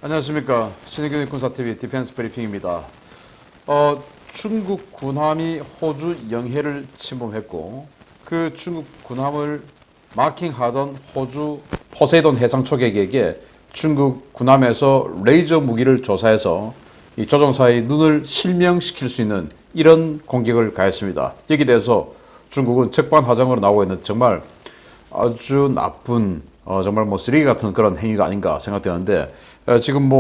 안녕하십니까. 신의균 군사TV 디펜스 브리핑입니다. 중국 군함이 호주 영해를 침범했고 그 중국 군함을 마킹하던 호주 포세이돈 해상 초계기에게 중국 군함에서 레이저 무기를 조사해서 이 조종사의 눈을 실명시킬 수 있는 이런 공격을 가했습니다. 여기에 대해서 중국은 적반하장으로 나오고 있는 정말 아주 나쁜 정말 쓰레기 같은 그런 행위가 아닌가 생각되는데 지금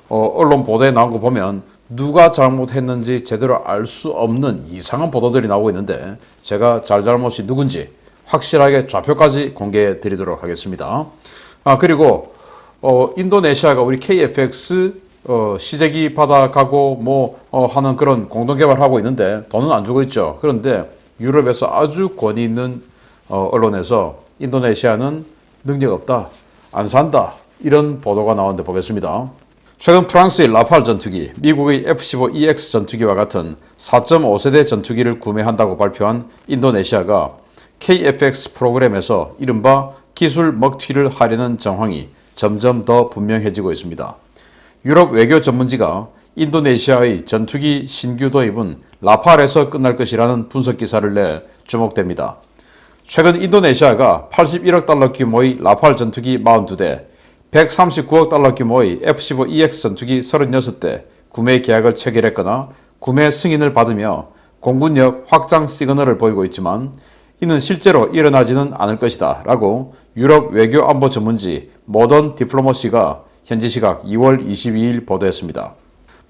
언론 보도에 나온 거 보면 누가 잘못했는지 제대로 알 수 없는 이상한 보도들이 나오고 있는데 제가 잘잘못이 누군지 확실하게 좌표까지 공개해 드리도록 하겠습니다. 그리고 인도네시아가 우리 KFX 시제기 받아가고 하는 그런 공동 개발하고 있는데 돈은 안 주고 있죠. 그런데 유럽에서 아주 권위 있는 언론에서 인도네시아는 능력 없다, 안 산다 이런 보도가 나오는데 보겠습니다. 최근 프랑스의 라팔 전투기, 미국의 F-15EX 전투기와 같은 4.5세대 전투기를 구매한다고 발표한 인도네시아가 KFX 프로그램에서 이른바 기술 먹튀를 하려는 정황이 점점 더 분명해지고 있습니다. 유럽 외교 전문지가 인도네시아의 전투기 신규 도입은 라팔에서 끝날 것이라는 분석 기사를 내 주목됩니다. 최근 인도네시아가 81억 달러 규모의 라팔 전투기 42대, 139억 달러 규모의 F-15EX 전투기 36대 구매 계약을 체결했거나 구매 승인을 받으며 공군력 확장 시그널을 보이고 있지만 이는 실제로 일어나지는 않을 것이다 라고 유럽 외교 안보 전문지 모던 디플로머시가 현지 시각 2월 22일 보도했습니다.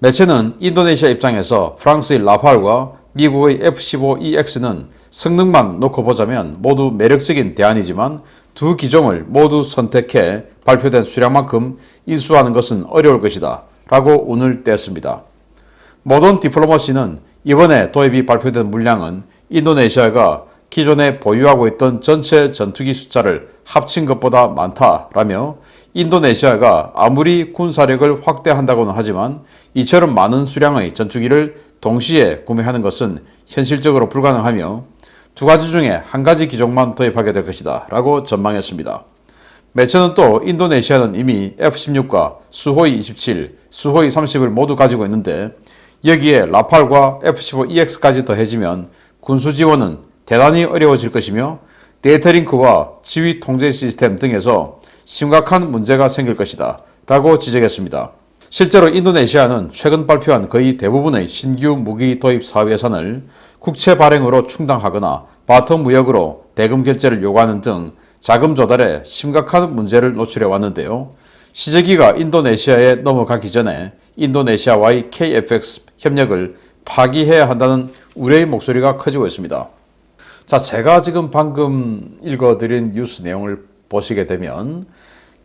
매체는 인도네시아 입장에서 프랑스의 라팔과 미국의 F-15EX는 성능만 놓고 보자면 모두 매력적인 대안이지만 두 기종을 모두 선택해 발표된 수량만큼 인수하는 것은 어려울 것이다 라고 운을 뗐습니다. 모던 디플로머시는 이번에 도입이 발표된 물량은 인도네시아가 기존에 보유하고 있던 전체 전투기 숫자를 합친 것보다 많다라며 인도네시아가 아무리 군사력을 확대한다고는 하지만 이처럼 많은 수량의 전투기를 동시에 구매하는 것은 현실적으로 불가능하며 두 가지 중에 한 가지 기종만 도입하게 될 것이다 라고 전망했습니다. 매체는 또 인도네시아는 이미 F-16과 수호이 27, 수호이 30을 모두 가지고 있는데 여기에 라팔과 F-15EX까지 더해지면 군수 지원은 대단히 어려워질 것이며 데이터 링크와 지휘 통제 시스템 등에서 심각한 문제가 생길 것이다 라고 지적했습니다. 실제로 인도네시아는 최근 발표한 거의 대부분의 신규 무기 도입 사업 예산을 국채 발행으로 충당하거나 바텀 무역으로 대금 결제를 요구하는 등 자금 조달에 심각한 문제를 노출해 왔는데요. 시제기가 인도네시아에 넘어가기 전에 인도네시아와의 KFX 협력을 파기해야 한다는 우려의 목소리가 커지고 있습니다. 자, 제가 지금 방금 읽어드린 뉴스 내용을 보시게 되면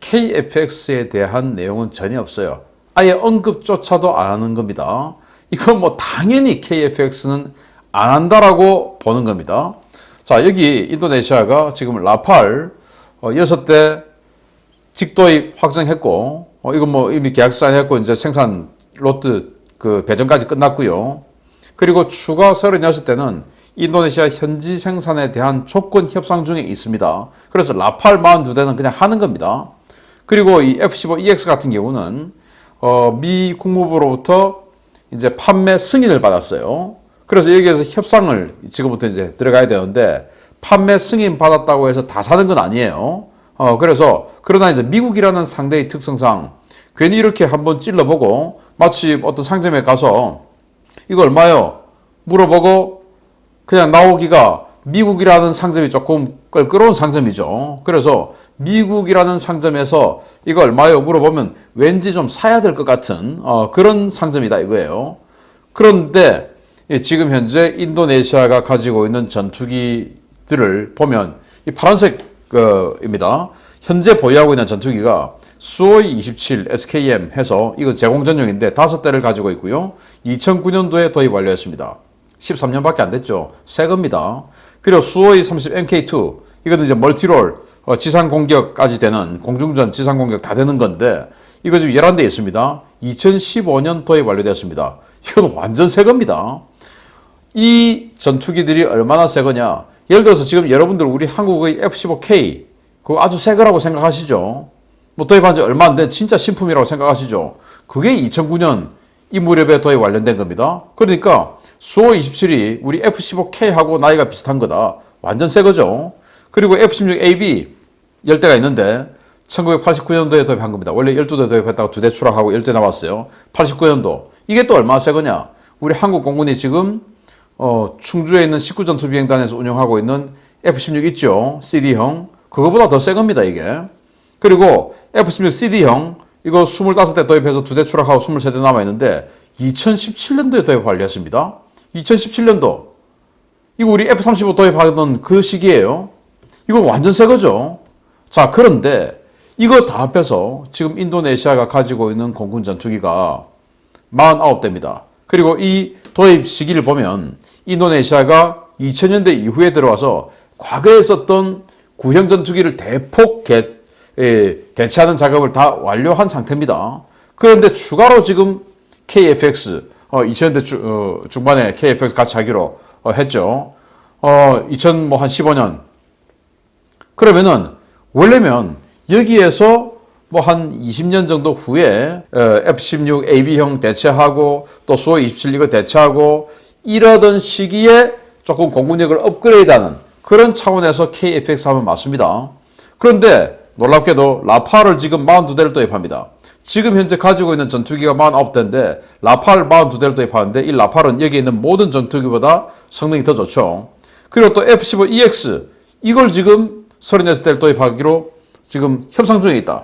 KFX에 대한 내용은 전혀 없어요. 아예 언급조차도 안 하는 겁니다. 이건 당연히 KFX는 안 한다라고 보는 겁니다. 자, 여기 인도네시아가 지금 라팔 6대 직도입 확정했고, 이건 이미 계약 사인했고, 이제 생산 로트 배정까지 끝났고요. 그리고 추가 36대는 인도네시아 현지 생산에 대한 조건 협상 중에 있습니다. 그래서 라팔 42대는 그냥 하는 겁니다. 그리고 이 F-15EX 같은 경우는 미 국무부로부터 이제 판매 승인을 받았어요. 그래서 여기에서 협상을 지금부터 이제 들어가야 되는데 판매 승인 받았다고 해서 다 사는 건 아니에요. 그러나 이제 미국이라는 상대의 특성상 괜히 이렇게 한번 찔러보고 마치 어떤 상점에 가서 이거 얼마요? 물어보고 그냥 나오기가 미국이라는 상점이 조금 껄끄러운 상점이죠. 그래서 미국이라는 상점에서 이거 얼마요? 물어보면 왠지 좀 사야 될 것 같은 그런 상점이다 이거예요. 그런데 지금 현재 인도네시아가 가지고 있는 전투기들을 보면 이 파란색입니다. 현재 보유하고 있는 전투기가 수호이 27 SKM 해서 이거 제공 전용인데 5대를 가지고 있고요. 2009년도에 도입 완료했습니다. 13년밖에 안 됐죠. 새 겁니다. 그리고 수호이 30 MK2 이거는 이제 멀티롤 지상 공격까지 되는 공중전 지상 공격 다 되는 건데 이거 지금 11대 있습니다. 2015년 도입 완료됐습니다. 이건 완전 새 겁니다. 이 전투기들이 얼마나 새 거냐? 예를 들어서 지금 여러분들 우리 한국의 F-15K 그거 아주 새 거라고 생각하시죠? 도입한 지 얼마 안 된 진짜 신품이라고 생각하시죠? 그게 2009년 이 무렵에 도입 완료된 겁니다. 그러니까 수호 27이 우리 F-15K하고 나이가 비슷한 거다. 완전 새 거죠. 그리고 F-16AB 10대가 있는데 1989년도에 도입한 겁니다. 원래 12대 도입했다가 2대 추락하고 10대 나왔어요. 89년도. 이게 또 얼마나 새 거냐. 우리 한국 공군이 지금 충주에 있는 19전투비행단에서 운영하고 있는 F-16 있죠. CD형. 그거보다 더 새 겁니다, 이게. 그리고 F-16 CD형 이거 25대 도입해서 2대 추락하고 23대 남아있는데 2017년도에 도입 완료했습니다. 2017년도. 이거 우리 F-35 도입하던 그 시기예요. 이건 완전 새 거죠. 자, 그런데 이거 다 합해서 지금 인도네시아가 가지고 있는 공군 전투기가 49대입니다. 그리고 이 도입 시기를 보면 인도네시아가 2000년대 이후에 들어와서 과거에 썼던 구형 전투기를 대폭 대체하는 작업을 다 완료한 상태입니다. 그런데 추가로 지금 KFX 2000년대 중반에 KFX 같이 하기로 했죠. 2015년. 그러면은 원래면 여기에서 뭐 한 20년 정도 후에 F-16AB형 대체하고 또 수호 27 이거 대체하고 이러던 시기에 조금 공군력을 업그레이드하는 그런 차원에서 KFX 하면 맞습니다. 그런데 놀랍게도 라팔을 지금 42대를 도입합니다. 지금 현재 가지고 있는 전투기가 49대인데 라팔 42대를 도입하는데 이 라팔은 여기 있는 모든 전투기보다 성능이 더 좋죠. 그리고 또 F-15EX 이걸 지금 36대를 도입하기로 지금 협상 중에 있다.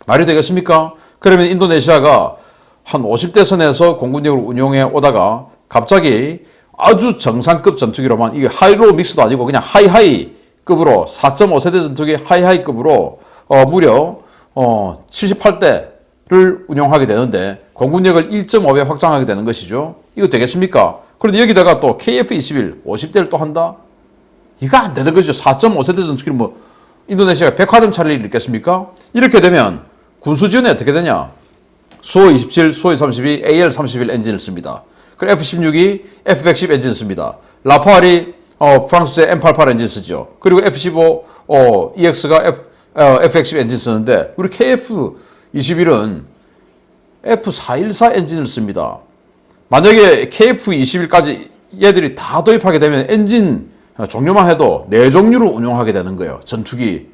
말이 되겠습니까? 그러면 인도네시아가 한 50대 선에서 공군력을 운용해 오다가 갑자기 아주 정상급 전투기로만 이게 하이로 믹스도 아니고 그냥 하이하이급으로 4.5세대 전투기 하이하이급으로 무려 78대를 운용하게 되는데 공군력을 1.5배 확장하게 되는 것이죠. 이거 되겠습니까? 그런데 여기다가 또 KF-21 50대를 또 한다? 이거 안 되는 거죠. 4.5세대 전투기를 뭐 인도네시아가 백화점 차릴 일이 있겠습니까? 이렇게 되면 군수 지원이 어떻게 되냐? 수호 27, 수호 32, AL-31 엔진을 씁니다. 그리고 F-16이 F-110 엔진을 씁니다. 라팔이 프랑스의 M88 엔진 쓰죠. 그리고 F-15 EX가 F-110 엔진 쓰는데 우리 KF-21은 F-414 엔진을 씁니다. 만약에 KF-21까지 얘들이 다 도입하게 되면 엔진 종류만 해도 4종류로 운용하게 되는 거예요. 전투기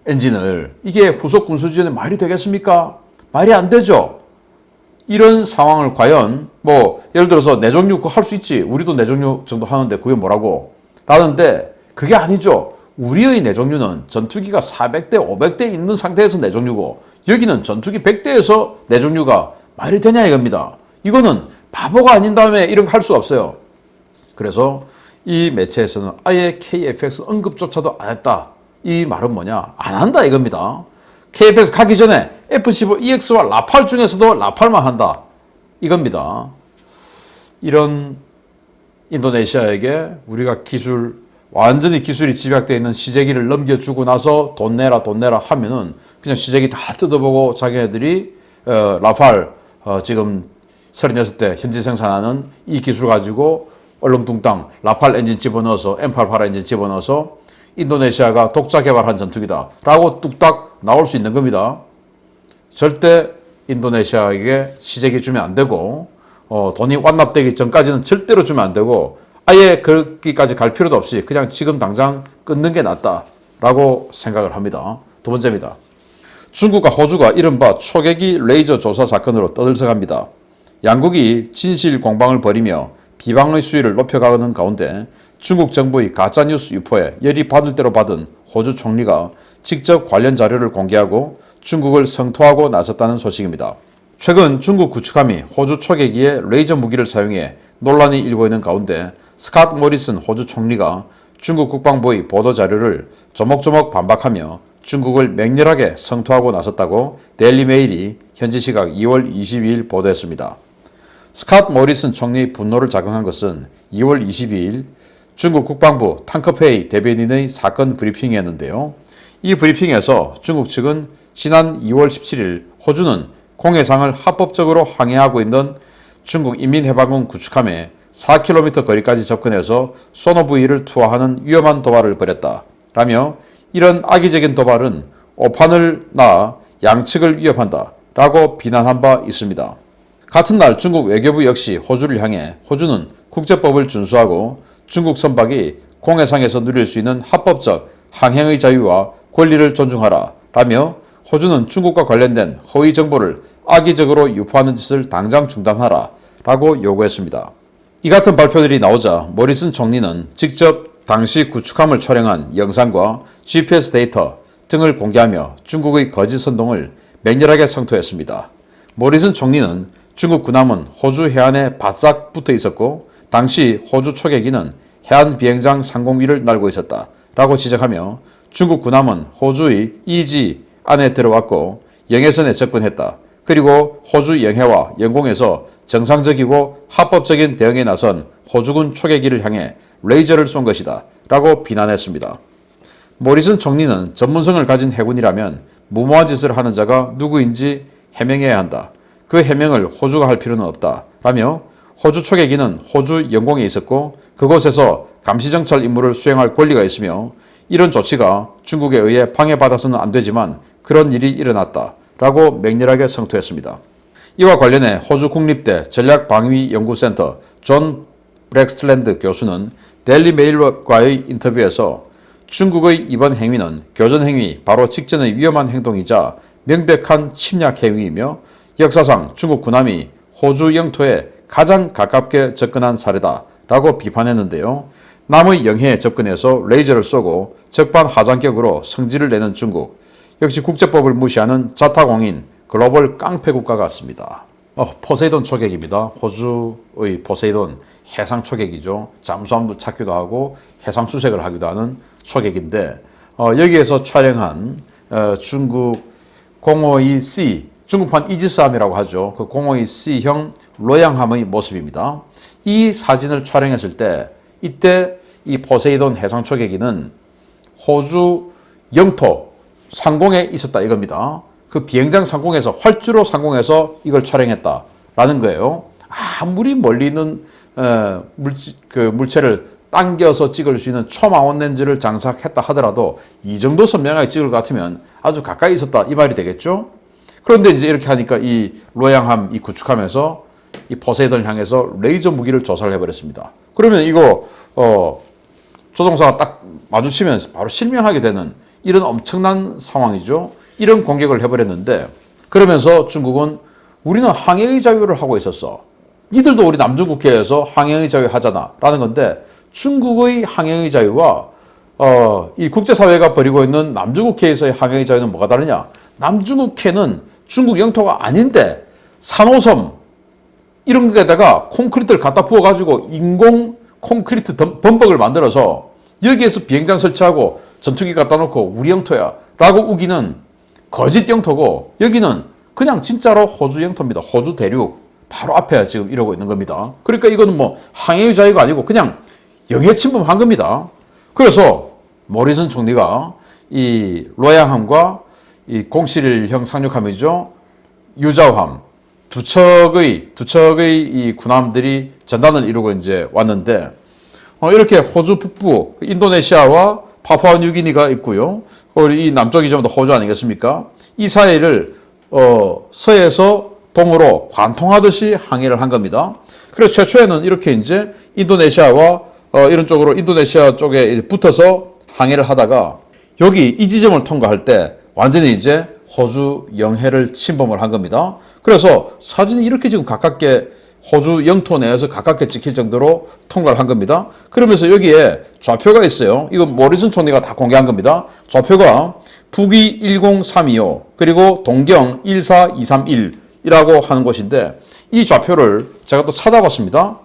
엔진을. 이게 후속 군수지원에 말이 되겠습니까? 말이 안 되죠. 이런 상황을 과연 뭐 예를 들어서 4종류 그거 할 수 있지. 우리도 4종류 정도 하는데 그게 뭐라고? 라는데 그게 아니죠. 우리의 4종류는 전투기가 400대, 500대 있는 상태에서 4종류고 여기는 전투기 100대에서 4종류가 말이 되냐 이겁니다. 이거는 바보가 아닌 다음에 이런 거 할 수가 없어요. 그래서 이 매체에서는 아예 KFX 언급조차도 안 했다. 이 말은 뭐냐? 안 한다 이겁니다. KFX 가기 전에 F-15EX와 라팔 중에서도 라팔만 한다. 이겁니다. 이런 인도네시아에게 우리가 완전히 기술이 집약되어 있는 시제기를 넘겨주고 나서 돈 내라 하면은 그냥 시제기 다 뜯어보고 자기네들이 라팔 지금 36대 현지 생산하는 이 기술 가지고 얼렁뚱땅 라팔 엔진 집어넣어서 M88 엔진 집어넣어서 인도네시아가 독자 개발한 전투기다 라고 뚝딱 나올 수 있는 겁니다. 절대 인도네시아에게 시제기 주면 안 되고 돈이 완납되기 전까지는 절대로 주면 안 되고 아예 거기까지 갈 필요도 없이 그냥 지금 당장 끊는 게 낫다 라고 생각을 합니다. 두 번째입니다. 중국과 호주가 이른바 초계기 레이저 조사 사건으로 떠들썩합니다. 양국이 진실 공방을 벌이며 비방의 수위를 높여가는 가운데 중국 정부의 가짜뉴스 유포에 열이 받을 대로 받은 호주 총리가 직접 관련 자료를 공개하고 중국을 성토하고 나섰다는 소식입니다. 최근 중국 구축함이 호주 초계기에 레이저 무기를 사용해 논란이 일고 있는 가운데 스캇 모리슨 호주 총리가 중국 국방부의 보도자료를 조목조목 반박하며 중국을 맹렬하게 성토하고 나섰다고 데일리메일이 현지 시각 2월 22일 보도했습니다. 스캇 모리슨 총리의 분노를 자극한 것은 2월 22일 중국 국방부 탕커페이 대변인의 사건 브리핑이었는데요. 이 브리핑에서 중국 측은 지난 2월 17일 호주는 공해상을 합법적으로 항해하고 있는 중국 인민해방군 구축함에 4km 거리까지 접근해서 소노부이를 투하하는 위험한 도발을 벌였다. 라며 이런 악의적인 도발은 오판을 낳아 양측을 위협한다. 라고 비난한 바 있습니다. 같은 날 중국 외교부 역시 호주를 향해 호주는 국제법을 준수하고 중국 선박이 공해상에서 누릴 수 있는 합법적 항행의 자유와 권리를 존중하라 라며 호주는 중국과 관련된 허위 정보를 악의적으로 유포하는 짓을 당장 중단하라 라고 요구했습니다. 이 같은 발표들이 나오자 모리슨 총리는 직접 당시 구축함을 촬영한 영상과 GPS 데이터 등을 공개하며 중국의 거짓 선동을 맹렬하게 성토했습니다. 모리슨 총리는 중국 군함은 호주 해안에 바싹 붙어 있었고 당시 호주 초계기는 해안 비행장 상공위를 날고 있었다 라고 지적하며 중국 군함은 호주의 EEZ 안에 들어왔고 영해선에 접근했다. 그리고 호주 영해와 영공에서 정상적이고 합법적인 대응에 나선 호주군 초계기를 향해 레이저를 쏜 것이다 라고 비난했습니다. 모리슨 총리는 전문성을 가진 해군이라면 무모한 짓을 하는 자가 누구인지 해명해야 한다. 그 해명을 호주가 할 필요는 없다 라며 호주 초계기는 호주 영공에 있었고 그곳에서 감시정찰 임무를 수행할 권리가 있으며 이런 조치가 중국에 의해 방해받아서는 안 되지만 그런 일이 일어났다 라고 맹렬하게 성토했습니다. 이와 관련해 호주 국립대 전략방위연구센터 존 브렉스트랜드 교수는 데일리 메일과의 인터뷰에서 중국의 이번 행위는 교전행위 바로 직전의 위험한 행동이자 명백한 침략 행위이며 역사상 중국 군함이 호주 영토에 가장 가깝게 접근한 사례다 라고 비판했는데요. 남의 영해에 접근해서 레이저를 쏘고 적반하장격으로 성질을 내는 중국, 역시 국제법을 무시하는 자타공인 글로벌 깡패 국가 같습니다. 포세이돈 초계기입니다. 호주의 포세이돈 해상 초계기죠. 잠수함도 찾기도 하고 해상 수색을 하기도 하는 초계기인데 여기에서 촬영한 중국 052C 중국판 이지스함이라고 하죠. 그 052C형 로양함의 모습입니다. 이 사진을 촬영했을 때 이때 이 포세이돈 해상 초계기는 호주 영토 상공에 있었다 이겁니다. 그 비행장 상공에서 활주로 상공에서 이걸 촬영했다라는 거예요. 아무리 멀리 있는 물체를 당겨서 찍을 수 있는 초망원 렌즈를 장착했다 하더라도 이 정도 선명하게 찍을 것 같으면 아주 가까이 있었다 이 말이 되겠죠. 그런데 이제 이렇게 하니까 이 로양함 이 구축함에서 이 포세이돈을 향해서 레이저 무기를 조사를 해버렸습니다. 그러면 이거 조종사가 딱 마주치면 바로 실명하게 되는 이런 엄청난 상황이죠. 이런 공격을 해버렸는데 그러면서 중국은 우리는 항해의 자유를 하고 있었어. 니들도 우리 남중국해에서 항해의 자유 하잖아 라는 건데 중국의 항해의 자유와 이 국제사회가 벌이고 있는 남중국해에서의 항해의 자유는 뭐가 다르냐. 남중국해는 중국 영토가 아닌데 산호섬 이런 데다가 콘크리트를 갖다 부어가지고 인공 콘크리트 범벅을 만들어서 여기에서 비행장 설치하고 전투기 갖다 놓고 우리 영토야 라고 우기는 거짓 영토고 여기는 그냥 진짜로 호주 영토입니다. 호주 대륙 바로 앞에 지금 이러고 있는 겁니다. 그러니까 이거는 뭐 항해의 자유가 아니고 그냥 영해 침범한 겁니다. 그래서 모리슨 총리가 이 로양함과 이 071형 상륙함이죠. 유자함 두 척의 이 군함들이 전단을 이루고 이제 왔는데 이렇게 호주 북부 인도네시아와 파푸아뉴기니가 있고요. 이 남쪽이 전부 다 호주 아니겠습니까? 이 사이를 서에서 동으로 관통하듯이 항해를 한 겁니다. 그래서 최초에는 이렇게 이제 인도네시아와 이런 쪽으로 인도네시아 쪽에 붙어서 항해를 하다가 여기 이 지점을 통과할 때 완전히 이제 호주 영해를 침범을 한 겁니다. 그래서 사진이 이렇게 지금 가깝게 호주 영토 내에서 가깝게 찍힐 정도로 통과를 한 겁니다. 그러면서 여기에 좌표가 있어요. 이거 모리슨 총리가 다 공개한 겁니다. 좌표가 북위 10325 그리고 동경 14231이라고 하는 곳인데 이 좌표를 제가 또 찾아봤습니다.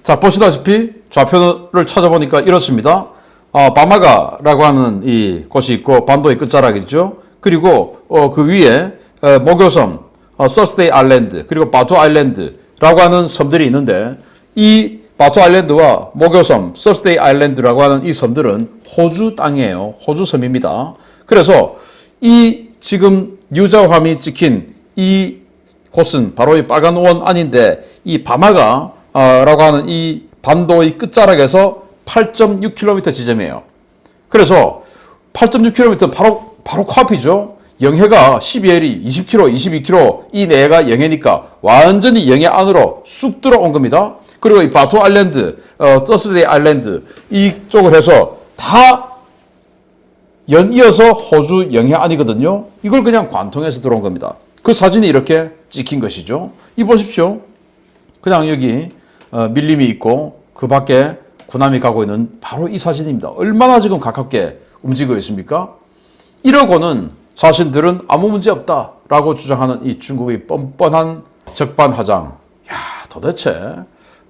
자, 보시다시피 좌표를 찾아보니까 이렇습니다. 바마가라고 하는 이 곳이 있고 반도의 끝자락이죠. 그리고 그 위에 모교섬, 서스데이 아일랜드 그리고 바투 아일랜드라고 하는 섬들이 있는데 이 바투 아일랜드와 모교섬, 서스데이 아일랜드라고 하는 이 섬들은 호주 땅이에요. 호주 섬입니다. 그래서 이 지금 유자함이 찍힌 이 곳은 바로 이 빨간 원 안인데 이 바마가라고 하는 이 반도의 끝자락에서 8.6km 지점이에요. 그래서 8.6km는 바로 코앞이죠. 영해가 12L이 20km, 22km 이 내가 영해니까 완전히 영해 안으로 쑥 들어온 겁니다. 그리고 이 바토 아일랜드, 서스데이 아일랜드 이쪽을 해서 다 연이어서 호주 영해 안이거든요. 이걸 그냥 관통해서 들어온 겁니다. 그 사진이 이렇게 찍힌 것이죠. 이 보십시오. 그냥 여기 밀림이 있고 그 밖에 군함이 가고 있는 바로 이 사진입니다. 얼마나 지금 가깝게 움직이고 있습니까? 이러고는 자신들은 아무 문제 없다라고 주장하는 이 중국의 뻔뻔한 적반하장. 야, 도대체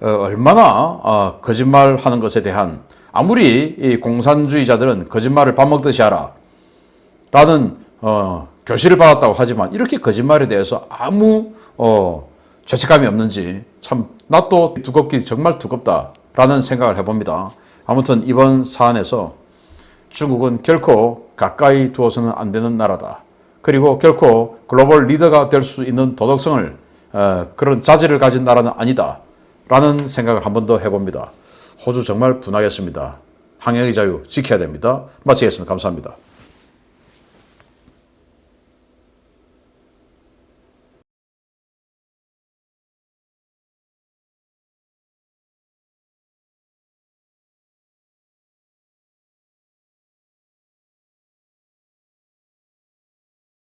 얼마나 거짓말하는 것에 대한 아무리 이 공산주의자들은 거짓말을 밥 먹듯이 하라 라는 교시를 받았다고 하지만 이렇게 거짓말에 대해서 아무 죄책감이 없는지 참 낯도 두껍기 정말 두껍다라는 생각을 해봅니다. 아무튼 이번 사안에서 중국은 결코 가까이 두어서는 안 되는 나라다. 그리고 결코 글로벌 리더가 될 수 있는 도덕성을 그런 자질을 가진 나라는 아니다. 라는 생각을 한 번 더 해봅니다. 호주 정말 분하겠습니다. 항해의 자유 지켜야 됩니다. 마치겠습니다. 감사합니다.